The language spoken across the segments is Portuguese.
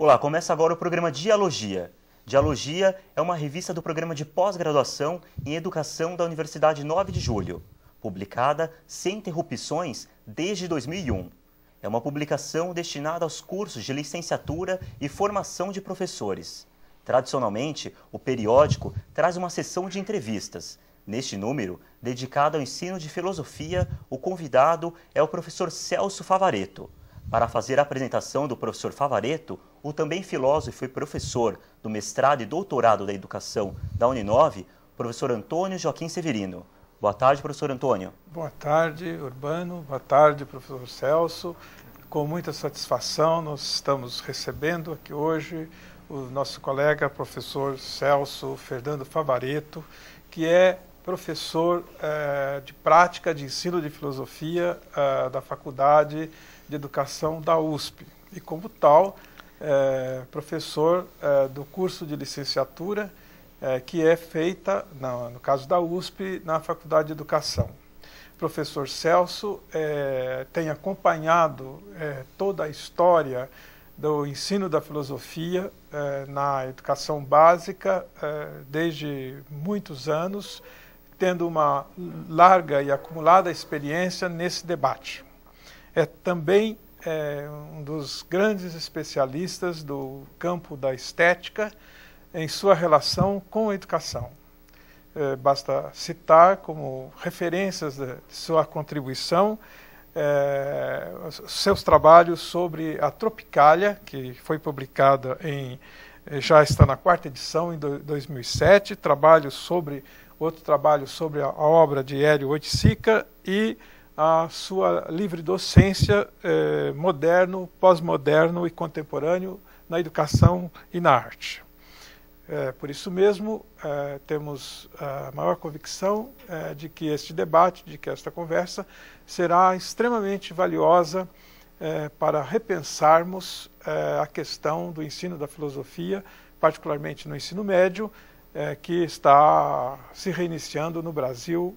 Olá, começa agora o programa Dialogia. Dialogia é uma revista do programa de pós-graduação em Educação da Universidade 9 de Julho, publicada sem interrupções desde 2001. É uma publicação destinada aos cursos de licenciatura e formação de professores. Tradicionalmente, o periódico traz uma sessão de entrevistas. Neste número, dedicado ao ensino de filosofia, o convidado é o professor Celso Favaretto. Para fazer a apresentação do professor Favaretto, o também filósofo e professor do mestrado e doutorado da educação da Uninove, professor Antônio Joaquim Severino. Boa tarde, professor Antônio. Boa tarde, Urbano. Boa tarde, professor Celso. Com muita satisfação, nós estamos recebendo aqui hoje o nosso colega, professor Celso Fernando Favaretto, que é professor de prática de ensino de filosofia da Faculdade de Educação da USP. E, como tal, professor do curso de licenciatura que é feita, no caso da USP, na Faculdade de Educação. O professor Celso tem acompanhado toda a história do ensino da filosofia na educação básica desde muitos anos, tendo uma larga e acumulada experiência nesse debate. É também um dos grandes especialistas do campo da estética em sua relação com a educação. Basta citar como referências de sua contribuição seus trabalhos sobre a Tropicália, que foi publicada já está na 4ª edição, em 2007, outro trabalho sobre a obra de Hélio Oiticica e a sua livre docência moderno, pós-moderno e contemporâneo na educação e na arte. Por isso mesmo, temos a maior convicção de que este debate, de que esta conversa será extremamente valiosa para repensarmos a questão do ensino da filosofia, particularmente no ensino médio, que está se reiniciando no Brasil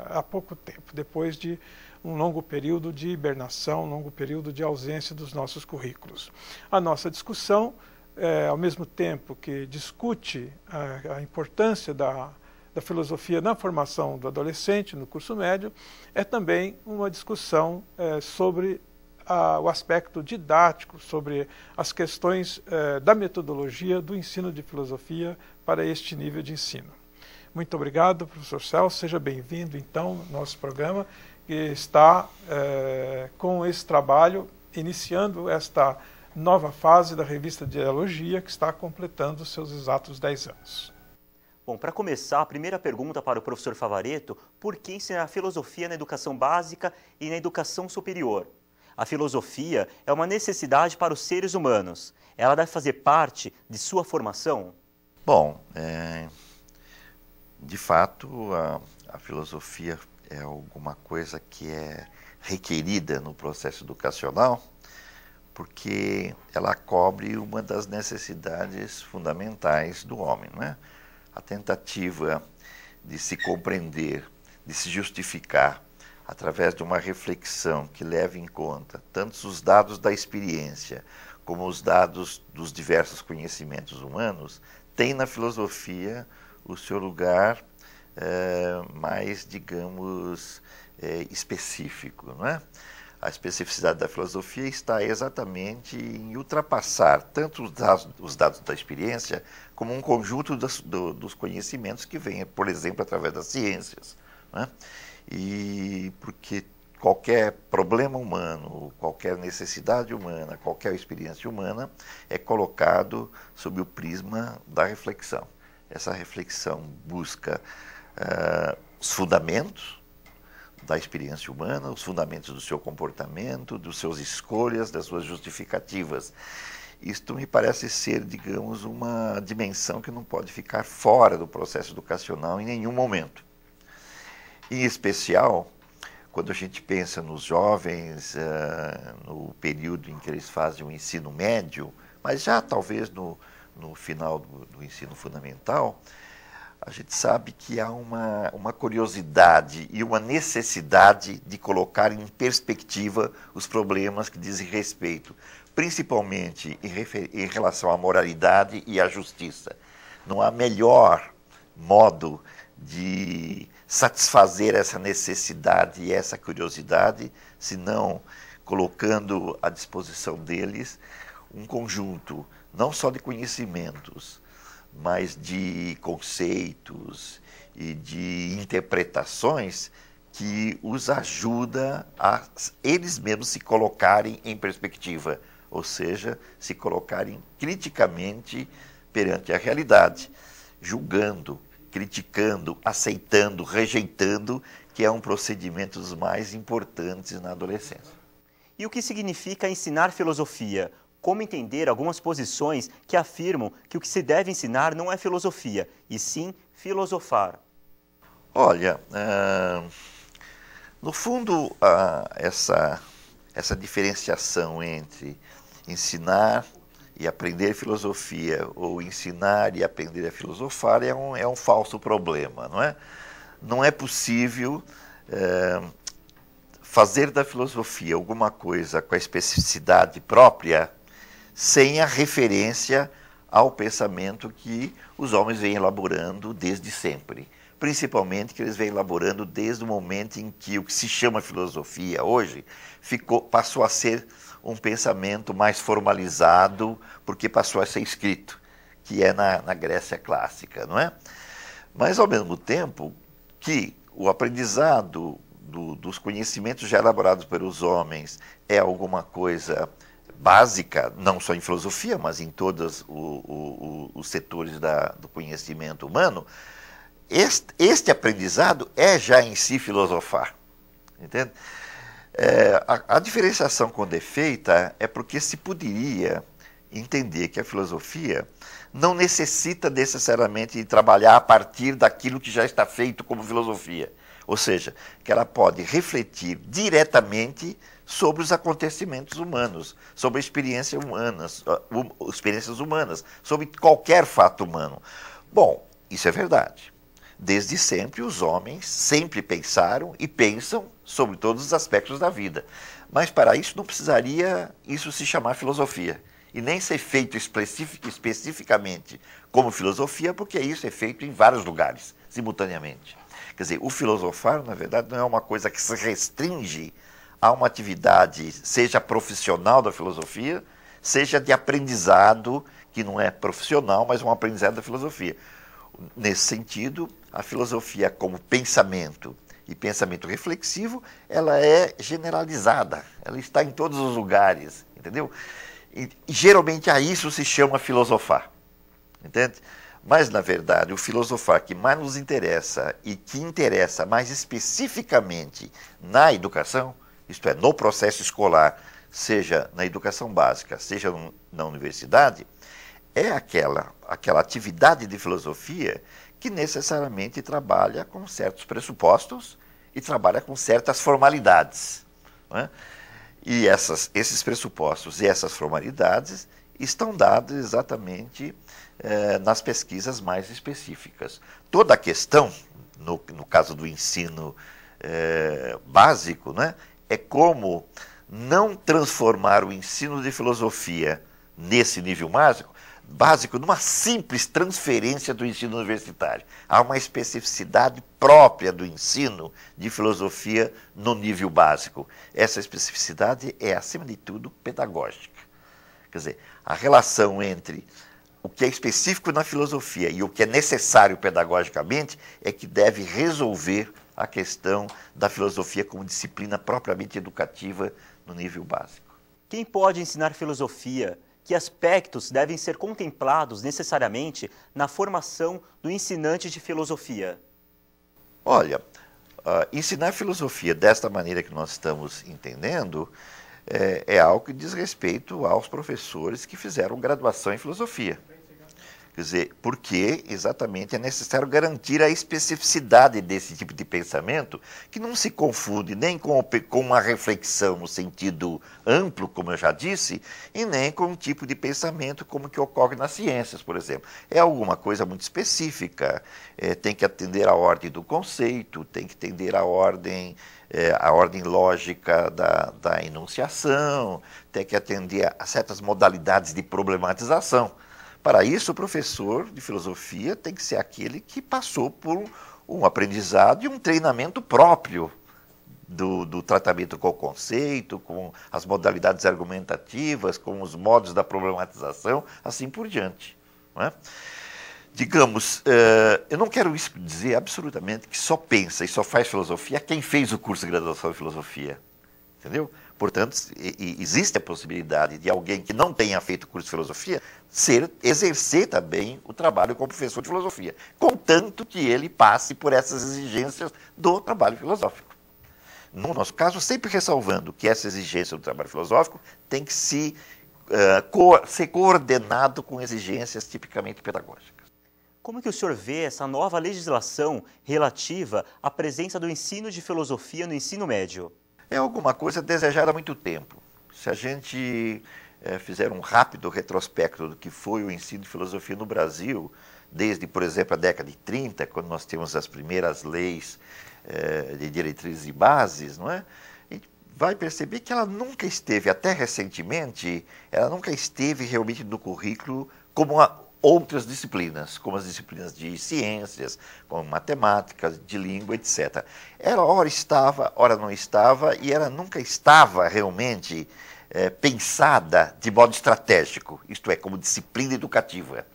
há pouco tempo, depois de um longo período de hibernação, um longo período de ausência dos nossos currículos. A nossa discussão, ao mesmo tempo que discute a importância da filosofia na formação do adolescente, no curso médio, é também uma discussão sobre o aspecto didático, sobre as questões da metodologia do ensino de filosofia para este nível de ensino. Muito obrigado, professor Celso. Seja bem-vindo, então, ao nosso programa, que está com esse trabalho, iniciando esta nova fase da revista Dialogia, que está completando seus exatos 10 anos. Bom, para começar, a primeira pergunta para o professor Favaretto: por que ensinar filosofia na educação básica e na educação superior? A filosofia é uma necessidade para os seres humanos. Ela deve fazer parte de sua formação? Bom, de fato, a filosofia é alguma coisa que é requerida no processo educacional, porque ela cobre uma das necessidades fundamentais do homem, não é? A tentativa de se compreender, de se justificar, através de uma reflexão que leve em conta tanto os dados da experiência como os dados dos diversos conhecimentos humanos, tem na filosofia o seu lugar mais, digamos, específico, não é? A especificidade da filosofia está exatamente em ultrapassar tanto os dados da experiência como um conjunto dos conhecimentos que vêm, por exemplo, através das ciências, não é? E porque qualquer problema humano, qualquer necessidade humana, qualquer experiência humana é colocado sob o prisma da reflexão. Essa reflexão busca os fundamentos da experiência humana, os fundamentos do seu comportamento, das suas escolhas, das suas justificativas. Isto me parece ser, digamos, uma dimensão que não pode ficar fora do processo educacional em nenhum momento. Em especial, quando a gente pensa nos jovens, no período em que eles fazem o ensino médio, mas já talvez no final do ensino fundamental, A gente sabe que há uma curiosidade e uma necessidade de colocar em perspectiva os problemas que dizem respeito, principalmente em relação à moralidade e à justiça. Não há melhor modo de satisfazer essa necessidade e essa curiosidade, senão colocando à disposição deles um conjunto não só de conhecimentos, mas de conceitos e de interpretações que os ajuda a eles mesmos se colocarem em perspectiva, ou seja, se colocarem criticamente perante a realidade, julgando, criticando, aceitando, rejeitando, que é um procedimento dos mais importantes na adolescência. E o que significa ensinar filosofia? Como entender algumas posições que afirmam que o que se deve ensinar não é filosofia, e sim filosofar? Olha, no fundo, essa diferenciação entre ensinar e aprender filosofia ou ensinar e aprender a filosofar é um falso problema, não é? Não é possível fazer da filosofia alguma coisa com a especificidade própria sem a referência ao pensamento que os homens vêm elaborando desde sempre. Principalmente que eles vêm elaborando desde o momento em que o que se chama filosofia hoje passou a ser um pensamento mais formalizado, porque passou a ser escrito, que é na Grécia clássica, não é? Mas, ao mesmo tempo, que o aprendizado dos conhecimentos já elaborados pelos homens é alguma coisa básica, não só em filosofia, mas em todos os setores do conhecimento humano, este aprendizado é já em si filosofar, entende? A diferenciação quando é feita é porque se poderia entender que a filosofia não necessita necessariamente de trabalhar a partir daquilo que já está feito como filosofia, ou seja, que ela pode refletir diretamente sobre os acontecimentos humanos, sobre experiências humanas, sobre qualquer fato humano. Bom, isso é verdade. Desde sempre os homens sempre pensaram e pensam sobre todos os aspectos da vida. Mas para isso não precisaria isso se chamar filosofia. E nem ser feito especificamente como filosofia, porque isso é feito em vários lugares, simultaneamente. Quer dizer, o filosofar, na verdade, não é uma coisa que se restringe a uma atividade, seja profissional da filosofia, seja de aprendizado, que não é profissional, mas um aprendizado da filosofia. Nesse sentido, a filosofia como pensamento e pensamento reflexivo, ela é generalizada, ela está em todos os lugares, entendeu? E geralmente a isso se chama filosofar, entende? Mas, na verdade, o filosofar que mais nos interessa e que interessa mais especificamente na educação, isto é, no processo escolar, seja na educação básica, seja na universidade, é aquela atividade de filosofia que necessariamente trabalha com certos pressupostos e trabalha com certas formalidades, não é? E esses pressupostos e essas formalidades estão dados exatamente nas pesquisas mais específicas. Toda a questão, no caso do ensino básico, né, é como não transformar o ensino de filosofia nesse nível básico numa simples transferência do ensino universitário. Há uma especificidade própria do ensino de filosofia no nível básico. Essa especificidade é, acima de tudo, pedagógica. Quer dizer, a relação entre o que é específico na filosofia e o que é necessário pedagogicamente é que deve resolver a questão da filosofia como disciplina propriamente educativa no nível básico. Quem pode ensinar filosofia? Que aspectos devem ser contemplados necessariamente na formação do ensinante de filosofia? Olha, ensinar filosofia desta maneira que nós estamos entendendo é algo que diz respeito aos professores que fizeram graduação em filosofia. Quer dizer, porque exatamente é necessário garantir a especificidade desse tipo de pensamento, que não se confunde nem com uma reflexão no sentido amplo, como eu já disse, e nem com um tipo de pensamento como que ocorre nas ciências, por exemplo. É alguma coisa muito específica, tem que atender à ordem do conceito, tem que atender à ordem lógica da enunciação, tem que atender a certas modalidades de problematização. Para isso, o professor de filosofia tem que ser aquele que passou por um aprendizado e um treinamento próprio do tratamento com o conceito, com as modalidades argumentativas, com os modos da problematização, assim por diante. Não é? Digamos, eu não quero dizer absolutamente que só pensa e só faz filosofia quem fez o curso de graduação em filosofia. Entendeu? Portanto, existe a possibilidade de alguém que não tenha feito curso de filosofia exercer também o trabalho como professor de filosofia, contanto que ele passe por essas exigências do trabalho filosófico. No nosso caso, sempre ressalvando que essa exigência do trabalho filosófico tem que ser coordenado com exigências tipicamente pedagógicas. Como que o senhor vê essa nova legislação relativa à presença do ensino de filosofia no ensino médio? É alguma coisa desejada há muito tempo. Se a gente fizer um rápido retrospecto do que foi o ensino de filosofia no Brasil, desde, por exemplo, a década de 30, quando nós temos as primeiras leis de diretrizes e bases, não é? A gente vai perceber que ela nunca esteve, até recentemente, ela nunca esteve realmente no currículo como outras disciplinas, como as disciplinas de ciências, como matemática, de língua, etc. Ela ora estava, ora não estava, e ela nunca estava realmente pensada de modo estratégico, isto é, como disciplina educativa.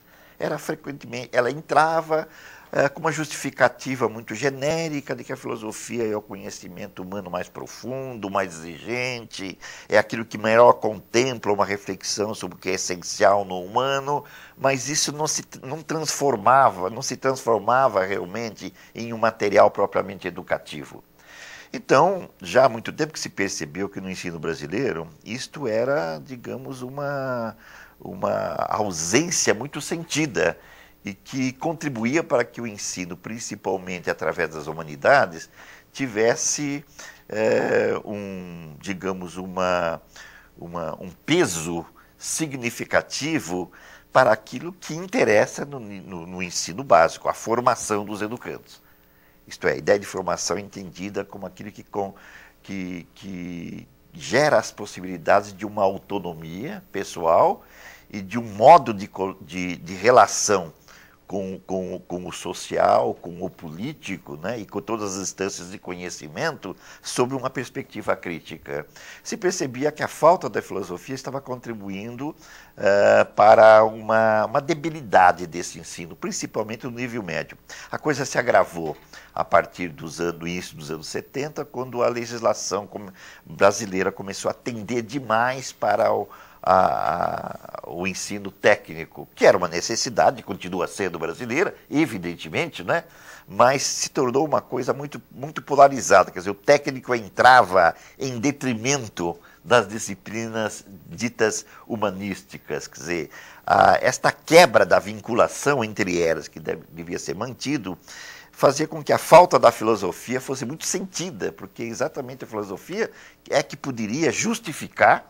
Ela entrava com uma justificativa muito genérica de que a filosofia é o conhecimento humano mais profundo, mais exigente, é aquilo que melhor contempla uma reflexão sobre o que é essencial no humano, mas isso não se transformava realmente em um material propriamente educativo. Então, já há muito tempo que se percebeu que no ensino brasileiro isto era, digamos, uma ausência muito sentida e que contribuía para que o ensino, principalmente através das humanidades, tivesse um peso significativo para aquilo que interessa no ensino básico, a formação dos educandos. Isto é, a ideia de formação entendida como aquilo que gera as possibilidades de uma autonomia pessoal e de um modo de relação com o social, com o político, né, e com todas as instâncias de conhecimento sob uma perspectiva crítica. Se percebia que a falta da filosofia estava contribuindo para uma debilidade desse ensino, principalmente no nível médio. A coisa se agravou a partir do início dos anos 70, quando a legislação brasileira começou a tender demais para o ensino técnico, que era uma necessidade, continua sendo brasileira, evidentemente, né? Mas se tornou uma coisa muito, muito polarizada. Quer dizer, o técnico entrava em detrimento das disciplinas ditas humanísticas. Quer dizer, esta quebra da vinculação entre elas, que devia ser mantido, fazia com que a falta da filosofia fosse muito sentida, porque exatamente a filosofia é que poderia justificar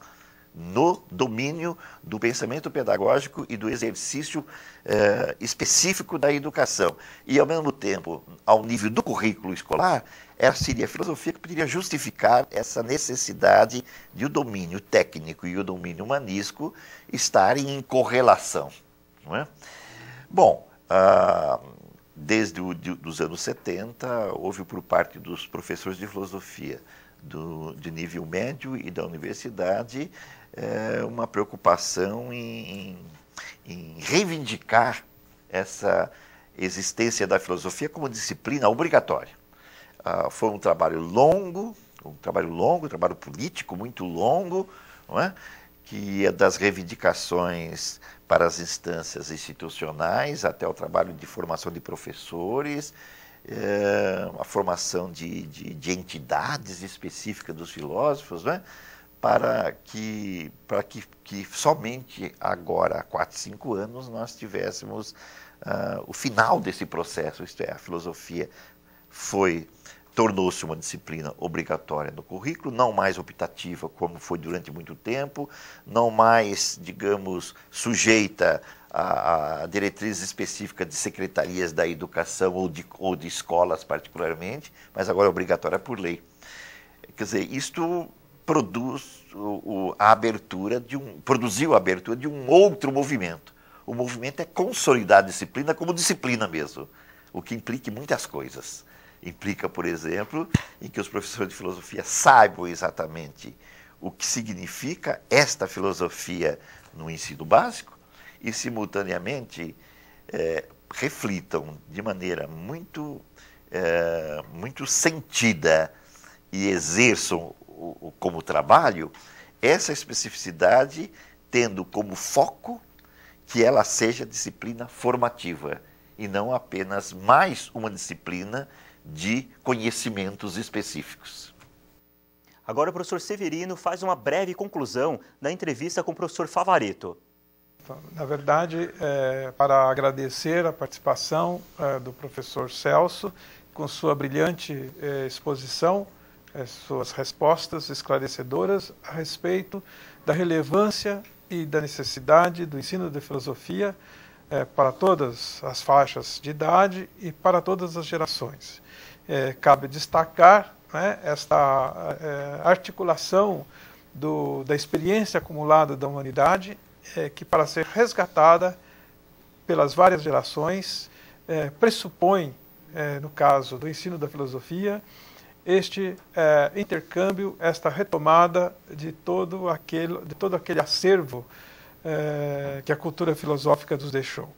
no domínio do pensamento pedagógico e do exercício específico da educação. E, ao mesmo tempo, ao nível do currículo escolar, seria a filosofia que poderia justificar essa necessidade de o domínio técnico e o domínio humanístico estarem em correlação. Não é? Bom, desde os anos 70, houve por parte dos professores de filosofia de nível médio e da universidade uma preocupação em reivindicar essa existência da filosofia como disciplina obrigatória. Foi um trabalho longo, um trabalho político muito longo, não é? Que ia das reivindicações para as instâncias institucionais até o trabalho de formação de professores, a formação de entidades específicas dos filósofos, né? para que somente agora, há 4, 5 anos, nós tivéssemos o final desse processo, isto é, a filosofia tornou-se uma disciplina obrigatória no currículo, não mais optativa como foi durante muito tempo, não mais, digamos, sujeita a diretrizes específicas de secretarias da educação ou de escolas particularmente, mas agora é obrigatória por lei. Quer dizer, isto produziu a abertura de um outro movimento. O movimento é consolidar a disciplina como disciplina mesmo, o que implica muitas coisas. Implica, por exemplo, em que os professores de filosofia saibam exatamente o que significa esta filosofia no ensino básico e, simultaneamente, reflitam de maneira muito sentida e exerçam como trabalho essa especificidade, tendo como foco que ela seja disciplina formativa e não apenas mais uma disciplina de conhecimentos específicos. Agora o professor Severino faz uma breve conclusão da entrevista com o professor Favaretto. Na verdade, para agradecer a participação do professor Celso, com sua brilhante exposição, suas respostas esclarecedoras a respeito da relevância e da necessidade do ensino de filosofia para todas as faixas de idade e para todas as gerações. Cabe destacar esta articulação da experiência acumulada da humanidade, que para ser resgatada pelas várias gerações, pressupõe, no caso do ensino da filosofia, este intercâmbio, esta retomada de todo aquele acervo que a cultura filosófica nos deixou.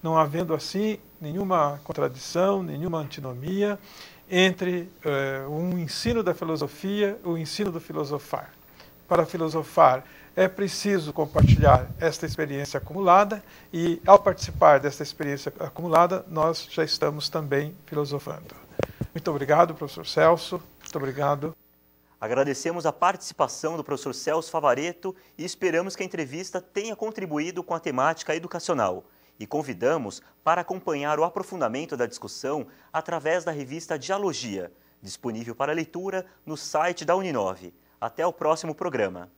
Não havendo assim nenhuma contradição, nenhuma antinomia entre um ensino da filosofia e o ensino do filosofar. Para filosofar é preciso compartilhar esta experiência acumulada e, ao participar desta experiência acumulada, nós já estamos também filosofando. Muito obrigado, professor Celso. Muito obrigado. Agradecemos a participação do professor Celso Favaretto e esperamos que a entrevista tenha contribuído com a temática educacional. E convidamos para acompanhar o aprofundamento da discussão através da revista Dialogia, disponível para leitura no site da Uninove. Até o próximo programa.